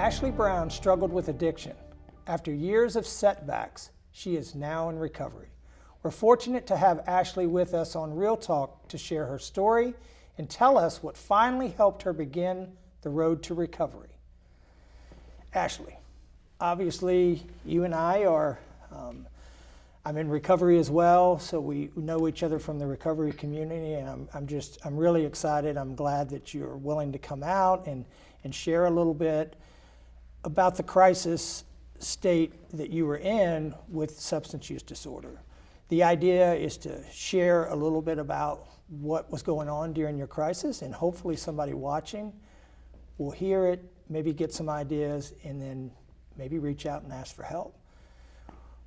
Ashley Brown struggled with addiction. After years of setbacks, she is now in recovery. We're fortunate to have Ashley with us on Real Talk to share her story and tell us what finally helped her begin the road to recovery. Ashley, obviously you and I are, I'm in recovery as well, so we know each other from the recovery community, and I'm really excited. I'm glad that you're willing to come out and share a little bit about the crisis state that you were in with substance use disorder. The idea is to share a little bit about what was going on during your crisis, and hopefully somebody watching will hear it, maybe get some ideas, and then maybe reach out and ask for help.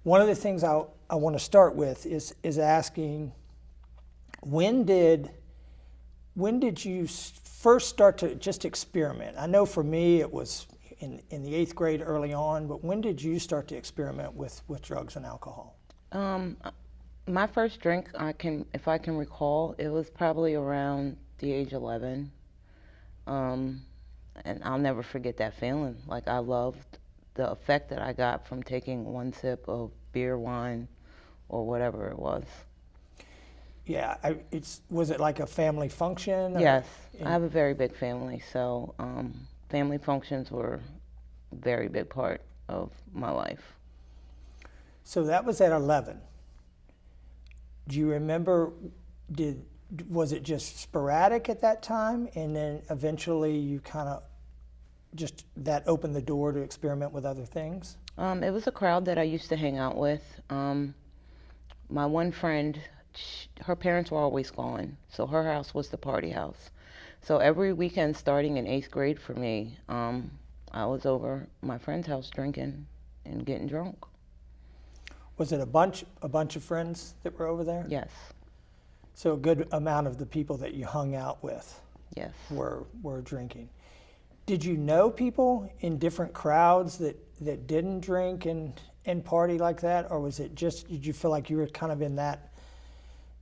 One of the things I want to start with is asking, when did you first start to just experiment? I know for me it was in the 8th grade early on, but when did you start to experiment with drugs and alcohol? My first drink, if I can recall, it was probably around the age 11. And I'll never forget that feeling. Like, I loved the effect that I got from taking one sip of beer, wine, or whatever it was. Yeah, was it like a family function? Yes, I have a very big family, so family functions were a very big part of my life. So that was at 11. Do you remember, was it just sporadic at that time, and then eventually you kind of just, that opened the door to experiment with other things? It was a crowd that I used to hang out with. My one friend, her parents were always gone, so her house was the party house. So every weekend starting in 8th grade for me, I was over my friend's house drinking and getting drunk. Was it a bunch of friends that were over there? Yes. So a good amount of the people that you hung out with, yes, were drinking. Did you know people in different crowds that didn't drink and party like that, or was it just, did you feel like you were kind of in that?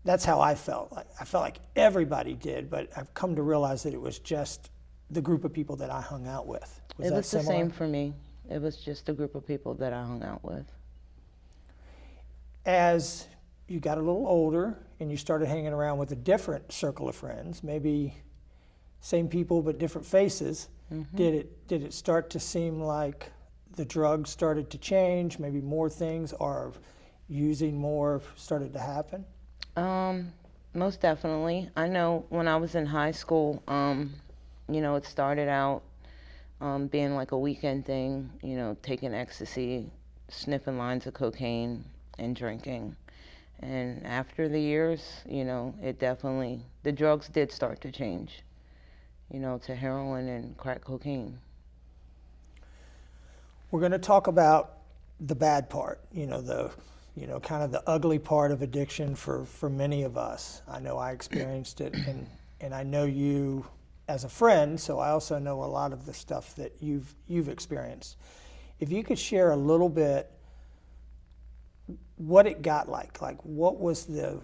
That's how I felt. I felt like everybody did, but I've come to realize that it was just the group of people that I hung out with. It was the same for me. It was just a group of people that I hung out with. As you got a little older and you started hanging around with a different circle of friends, maybe same people but different faces, mm-hmm. Did it start to seem like the drugs started to change, maybe more things, or using more started to happen? Most definitely. I know when I was in high school, it started out being like a weekend thing, taking ecstasy, sniffing lines of cocaine, and drinking. And after the years, it definitely, the drugs did start to change, to heroin and crack cocaine. We're going to talk about the bad part, kind of the ugly part of addiction for many of us. I know I experienced it, and I know you as a friend, so I also know a lot of the stuff that you've experienced. If you could share a little bit what it got like what was the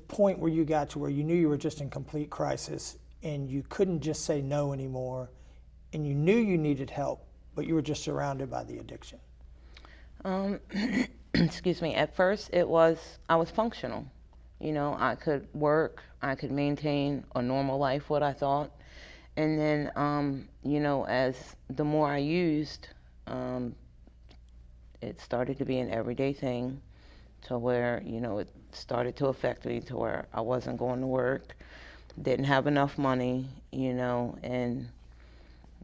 point where you got to where you knew you were just in complete crisis and you couldn't just say no anymore, and you knew you needed help, but you were just surrounded by the addiction? Excuse me. At first, I was functional. I could work, I could maintain a normal life, what I thought. And then, as the more I used, it started to be an everyday thing, to where, it started to affect me to where I wasn't going to work, didn't have enough money, and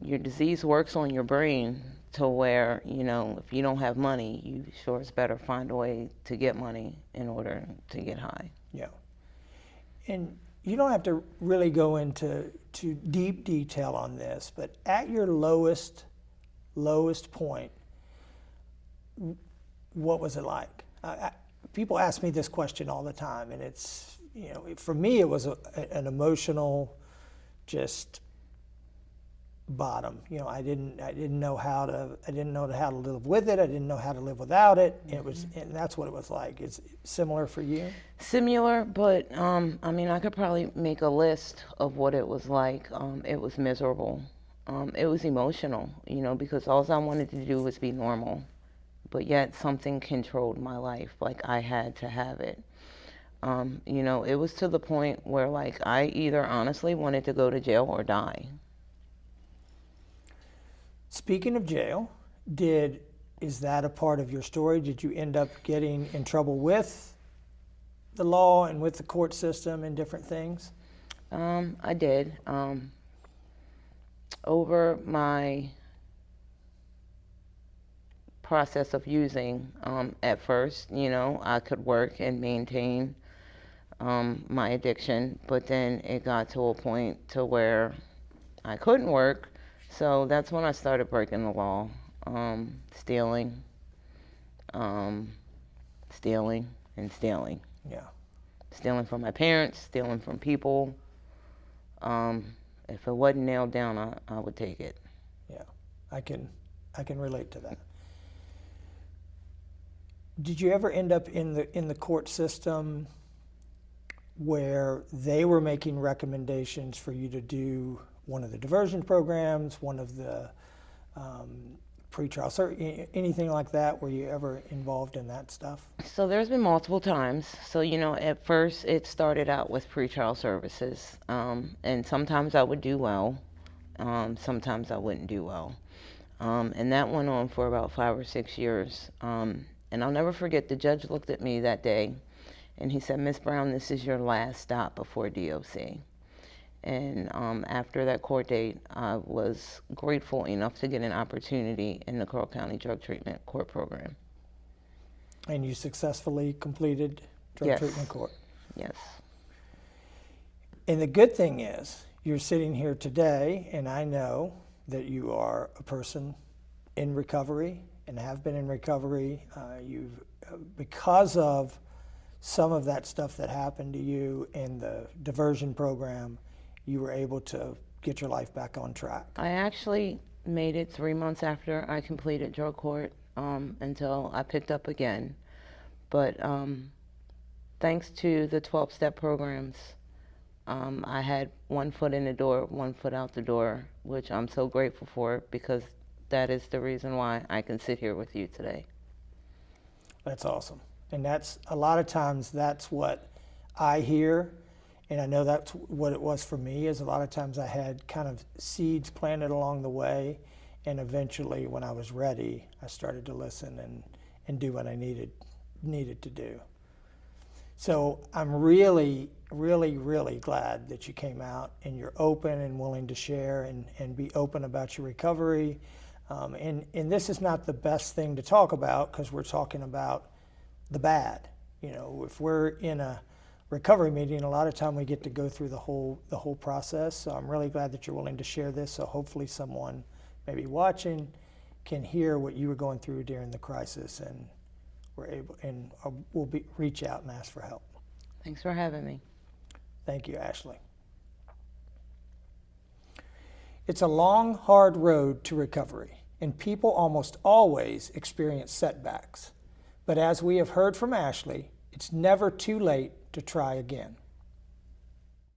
your disease works on your brain to where, if you don't have money, you sure as better find a way to get money in order to get high. Yeah. And you don't have to really go into deep detail on this, but at your lowest point, what was it like? People ask me this question all the time, and it's, for me it was an emotional just bottom. I didn't know how to live with it. I didn't know how to live without it. Mm-hmm. And that's what it was like. It's similar for you? Similar, but I could probably make a list of what it was like. It was miserable. It was emotional, because all I wanted to do was be normal, but yet something controlled my life. Like I had to have it. It was to the point where like I either honestly wanted to go to jail or die. Speaking of jail, is that a part of your story? Did you end up getting in trouble with the law and with the court system and different things? I did. Over my process of using, at first, I could work and maintain my addiction, but then it got to a point to where I couldn't work, so that's when I started breaking the law, stealing, stealing, and stealing. Yeah. Stealing from my parents, stealing from people. If it wasn't nailed down, I would take it. Yeah, I can relate to that. Did you ever end up in the court system where they were making recommendations for you to do one of the diversion programs, one of the pretrial, anything like that? Were you ever involved in that stuff? So there's been multiple times. So, at first it started out with pretrial services. And sometimes I would do well. Sometimes I wouldn't do well. And that went on for about 5 or 6 years. And I'll never forget, the judge looked at me that day and he said, "Miss Brown, this is your last stop before DOC." And after that court date, I was grateful enough to get an opportunity in the Carroll County Drug Treatment Court Program. And you successfully completed drug treatment court? Yes. And the good thing is, you're sitting here today, and I know that you are a person in recovery and have been in recovery. Because of some of that stuff that happened to you in the diversion program, you were able to get your life back on track. I actually made it 3 months after I completed drug court, until I picked up again. But thanks to the 12-step programs, I had 1 foot in the door, 1 foot out the door, which I'm so grateful for, because that is the reason why I can sit here with you today. That's awesome. And that's a lot of times that's what I hear. And I know that's what it was for me, is a lot of times I had kind of seeds planted along the way, and eventually when I was ready, I started to listen and do what I needed to do. So I'm really, really, really glad that you came out and you're open and willing to share and be open about your recovery. And this is not the best thing to talk about, because we're talking about the bad. If we're in a recovery meeting, a lot of time we get to go through the whole process. So I'm really glad that you're willing to share this. So hopefully someone maybe watching can hear what you were going through during the crisis, and we'll reach out and ask for help. Thanks for having me. Thank you, Ashley. It's a long, hard road to recovery, and people almost always experience setbacks. But as we have heard from Ashley, it's never too late to try again.